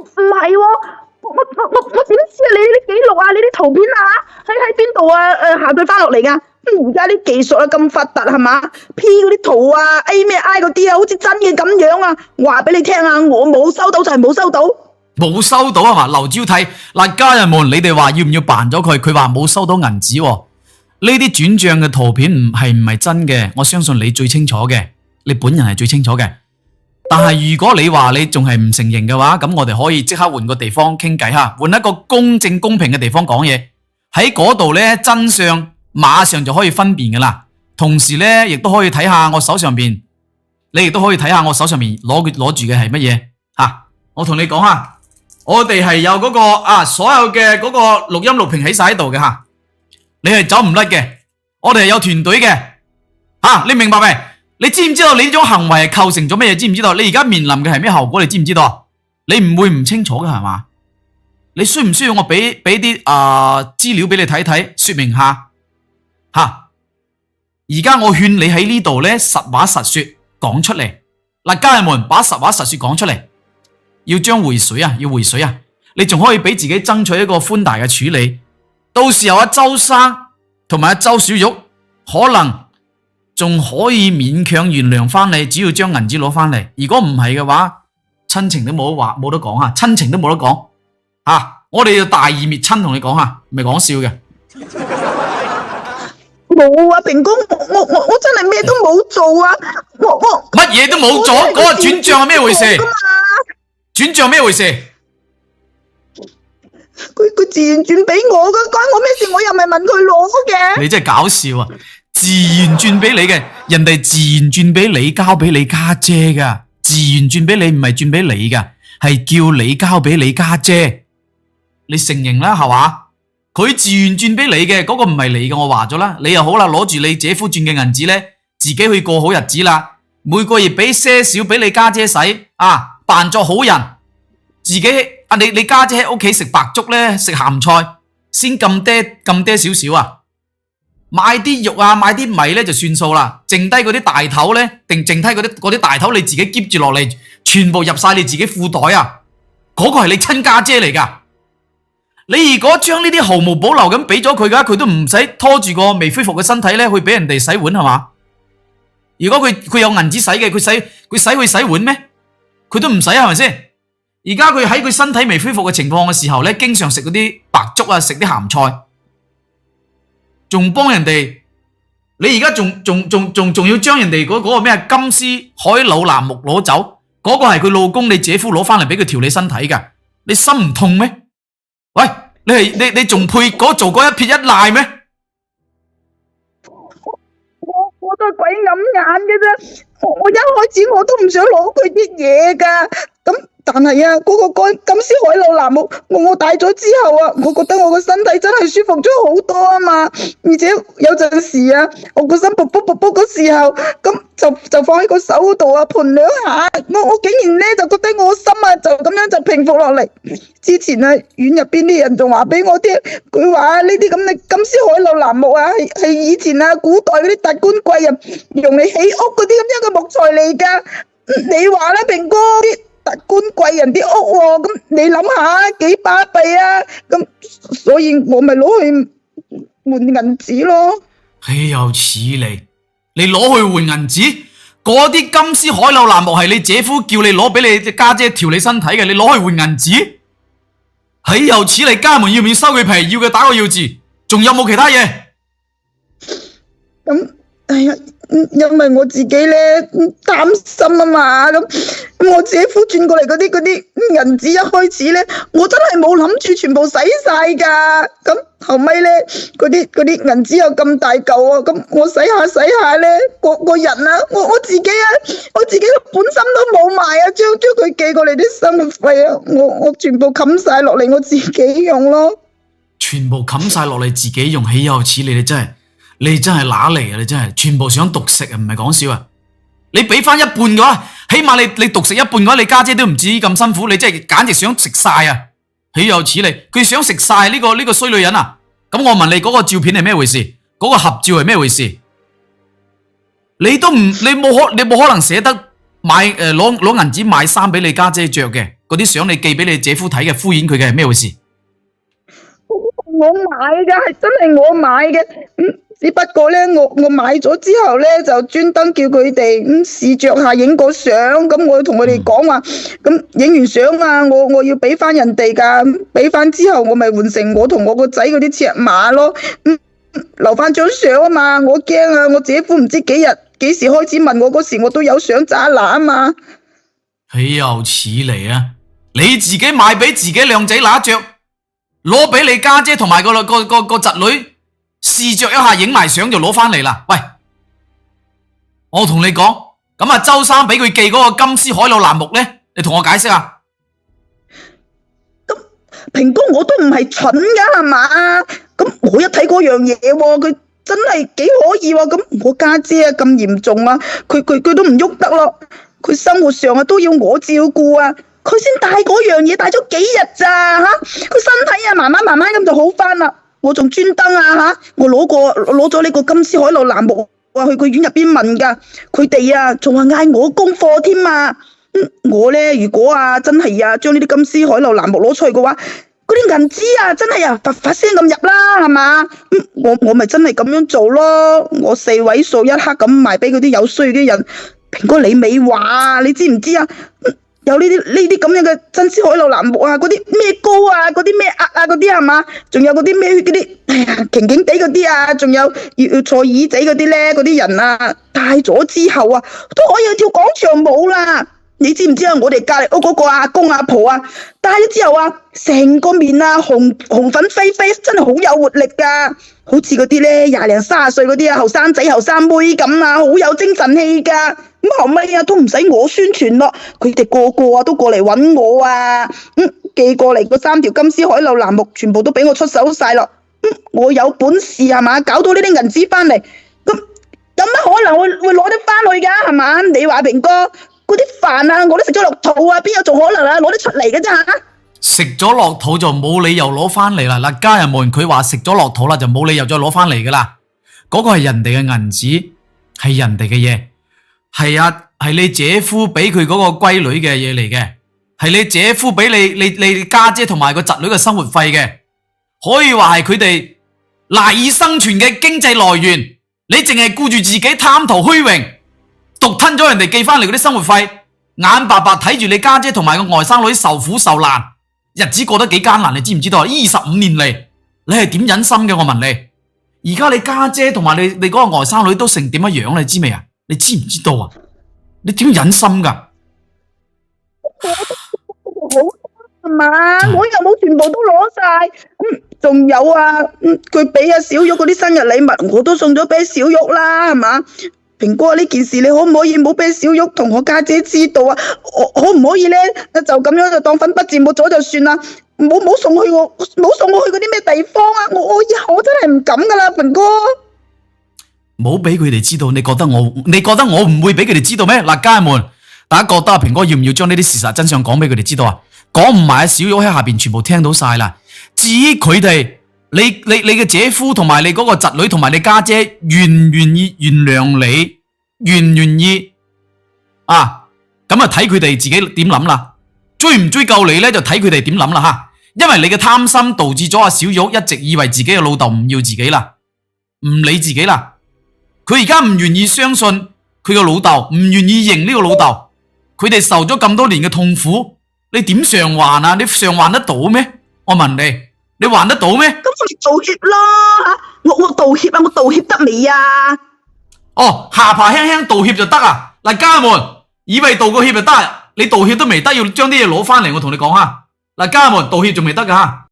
唔係喎，我點知啊？你啲記錄啊，你啲圖片啊，喺邊度啊？下載翻落嚟噶。而家啲技術啊咁發達係嘛？P 嗰啲圖啊，A 咩 I 嗰啲啊，好似真嘅咁樣啊！話俾你聽啊，我冇收到就係冇收到。冇收到啊嘛？劉招娣嗱，家人們，你哋話要唔要辦咗佢？佢話冇收到銀紙喎。呢啲轉賬嘅圖片唔係真嘅，我相信你最清楚嘅，你本人係最清楚嘅。但係如果你話你仲係唔承認嘅話，咁我哋可以即刻換個地方傾偈吓，換一個公正公平嘅地方講嘢。喺嗰度呢，真相馬上就可以分辨噶啦。同時呢，亦都可以睇下我手上邊，你亦都可以睇下我手上面攞住嘅係乜嘢吓。我同你講下，我哋係有嗰個所有嘅嗰個錄音錄屏喺晒喺度嘅吓。你係走唔甩嘅，我哋係有團隊嘅你明白未？你知唔知道你呢種行為係構成咗咩嘢？知唔知道？你而家面臨嘅係咩後果？你知唔知道？你唔會唔清楚嘅係嘛？你需唔需要我俾啲資料俾你睇睇，說明下而家我勸你喺呢度咧，實話實說講出嚟。嗱，家人們，把實話實說講出嚟，要將回水啊，要回水啊！你仲可以俾自己爭取一個寬大嘅處理。到時候阿周生同埋阿周小玉可能仲可以勉強原諒翻你，只要將銀紙攞翻嚟。如果唔係嘅話，親情都冇得講吓，親情都冇得講我哋要大義滅親，同你講吓，唔係講笑嘅。冇啊，平哥，我真係咩都冇做啊！我乜嘢都冇做，嗰個轉賬係咩回事？轉賬咩回事？佢自願轉俾我噶，關我咩事？我又唔係問佢攞嘅。你真係搞笑啊！自願轉俾你嘅，人哋自願轉俾你，交俾你家姐噶。自願轉俾你唔係轉俾你噶，係叫你交俾你家姐。你承認啦，係嘛？佢自願轉俾你嘅，嗰個唔係你嘅，我話咗啦。你又好啦，攞住你姐夫轉嘅銀紙咧，自己去過好日子啦。每個月俾些少俾你家姐使扮作好人。自己你家姐喺屋企食白粥咧，食鹹菜先咁嗲少少啊！買啲肉啊，買啲米咧就算數啦，剩低嗰啲大頭咧，剩低嗰啲大頭你自己夾住落嚟，全部入晒你自己褲袋啊！嗰個係你親家姐嚟噶。你如果將呢啲毫無保留咁俾咗佢嘅話，佢都唔使拖住個未恢復嘅身體咧去俾人哋洗碗係嘛？如果佢有銀紙使嘅，佢使去洗碗咩？佢都唔使係咪先？而家佢喺佢身體未恢復嘅情況嘅時候咧，經常食嗰啲白粥啊，食啲鹹菜，仲幫人哋。你而家仲要將人哋嗰個咩金絲海老南木攞走，嗰個係佢老公你姐夫攞翻嚟俾佢調理身體噶，你心唔痛咩？喂，你仲配做嗰一撇一賴咩？我都係鬼揞眼嘅啫，我一開始我都唔想攞佢啲嘢噶，但係啊，嗰個金絲海老南木，我戴咗之後啊，我覺得我個身體真係舒服咗好多啊嘛，而且有陣時啊，我個心卜卜嗰時候，咁就放喺個手度啊，盤兩下，我竟然咧就覺得我心啊就咁樣就平復落嚟。之前啊，院入邊啲人仲話俾我聽，佢話呢啲咁嘅金絲海老南木啊，係以前啊古代嗰啲達官貴人用嚟起屋嗰啲咁樣嘅木材嚟噶。你話咧，平哥啲達官貴人啲屋喎，咁你諗下幾巴閉啊！咁所以我咪攞去換銀紙咯。豈有此理！你攞去換銀紙，嗰啲金絲海老南木係你姐夫叫你攞俾你家姐調理身體嘅，你攞去換銀紙？豈有此理！家門要唔要收佢皮？要嘅打個要字。仲有冇其他嘢？咁哎呀，因為我自己咧擔心啊嘛，咁我姐夫轉過嚟嗰啲銀紙一開始咧，我真係冇諗住全部使晒噶，咁後尾咧嗰啲銀紙又咁大嚿啊，咁我使下咧，個人啊，我自己個本心都冇埋啊，將佢寄過嚟啲生活費啊，我全部冚晒落嚟我自己用咯，全部冚晒落嚟自己用，豈有此理！你真係乸嚟啊！你真係全部想獨食啊！唔係講笑啊！你俾翻一半嘅話，起碼你獨食一半嘅話，你家姐都唔至於咁辛苦。你真係簡直想食晒啊！豈有此理！佢想食晒呢個衰女人啊！咁我問你嗰個照片係咩回事？嗰個合照係咩回事？你冇可能捨得買攞銀紙買衫俾你家姐着嘅，嗰啲相你寄俾你姐夫睇嘅，敷衍佢嘅係咩回事？我買嘅，係真係我買嘅。只不過咧，我買咗之後咧，就專登叫佢哋試着下影個相。咁我同佢哋講話，咁影完相啊，我要俾翻人哋噶。俾翻之後，我咪換成我同我個仔嗰啲尺碼咯。留翻張相啊嘛，我驚啊！我姐夫唔知幾時開始問我嗰時，我都有相渣拿啊嘛。豈有此理啊！你自己買俾自己靚仔拿着，攞俾你家姐同埋個侄女試着一下，影埋相就攞翻嚟啦。喂，我同你講，咁啊，周生俾佢寄嗰個金絲海老欄目咧，你同我解釋啊。咁平哥我都唔係蠢噶係嘛？咁我一睇嗰樣嘢，佢真係幾可以喎。咁我家姐啊咁嚴重啊，佢都唔喐得咯。佢生活上啊都要我照顧啊。佢先戴嗰樣嘢戴咗幾日咋吓？佢身體啊慢慢咁就好翻啦。我仲專登啊吓，我攞咗呢個金絲海老欄目啊去佢院入邊問噶，佢哋啊仲話嗌我功課添啊。我咧如果啊真係啊將呢啲金絲海老欄目攞出去嘅話，嗰啲銀紙啊真係啊發聲咁入啦係嘛？我咪真係咁樣做咯，我4位數一刻咁賣俾嗰啲有需要嘅人。平哥你咪話，你知唔知啊？有呢啲咁樣嘅金絲海老欄目啊，嗰啲咩膏啊，嗰啲咩壓啊，嗰啲係嘛？仲有嗰啲咩嗰啲，哎呀，勁勁地嗰啲啊，仲有要坐耳仔嗰啲咧，嗰啲人啊，戴咗之後啊，都可以去跳廣場舞啦。你知唔知啊？我哋隔籬屋嗰個阿公阿婆啊，戴咗之後啊，成個面啊紅粉飛飛，真係好有活力噶，好似嗰啲咧20零30歲嗰啲啊後生仔後生妹咁啊，好有精神氣噶。咁後尾啊都唔使我宣傳咯，佢哋個個啊都過嚟揾我啊，寄過嚟嗰3條金絲海老欄目，全部都俾我出手晒咯。我有本事係嘛，搞到呢啲銀紙翻嚟，咁有乜可能會攞得翻去噶係嘛？你話平哥嗰啲飯啊，我都食咗落肚啊，邊有仲可能啊攞得出嚟嘅啫吓？食咗落肚就冇理由攞翻嚟啦。嗱，家人們佢話食咗落肚啦，就冇理由再攞翻嚟噶啦。嗰個係人哋嘅銀紙，係人哋嘅嘢。係啊，係你姐夫俾佢嗰個閨女嘅嘢嚟嘅，係你姐夫俾你家姐同埋個侄女嘅生活費嘅，可以話係佢哋賴以生存嘅經濟來源。你淨係顧住自己貪圖虛榮，獨吞咗人哋寄翻嚟嗰啲生活費，眼白白睇住你家姐同埋個外甥女受苦受難，日子過得幾艱難，你知唔知道啊？25年嚟，你係點忍心嘅？我問你，而家你家姐同埋你嗰個外甥女都成點樣樣，你知未啊？你知唔知道啊？你點忍心噶？好係嘛？我又冇全部都攞晒，仲有啊，佢俾阿小玉嗰啲生日禮物，我都送咗俾小玉啦，係嘛？平哥呢件事你可唔可以唔好俾小玉同我家姐知道啊？可唔可以咧？就咁樣就當粉筆字冇咗就算啦，唔好送我去嗰啲咩地方啊！我以後真係唔敢噶啦，平哥。冇俾佢哋知道，你覺得我唔會俾佢哋知道咩？嗱，家人們，大家覺得阿平哥要唔要將呢啲事實真相講俾佢哋知道啊？講唔埋，小玉喺下邊全部聽到晒啦。至於佢哋，你嘅姐夫同埋你嗰個侄女同埋你家姐願唔願意原諒你，願唔願意啊？咁啊睇佢哋自己點諗啦。追唔追究你咧，就睇佢哋點諗啦吓。因為你嘅貪心導致咗阿小玉一直以為自己嘅老豆唔要自己啦，唔理自己啦。佢而家唔願意相信佢個老豆，唔願意認呢個老豆，佢哋受咗咁多年嘅痛苦，你點償還啊？你償還得到咩？我問你，你還得到咩？咁咪道歉咯，我道歉啊，我道歉得未啊？哦，下巴輕輕道歉就得啊？嗱，家人們以為道個歉就得，你道歉都未得，要將啲嘢攞翻嚟，我同你講吓。嗱，家人們道歉仲未得噶。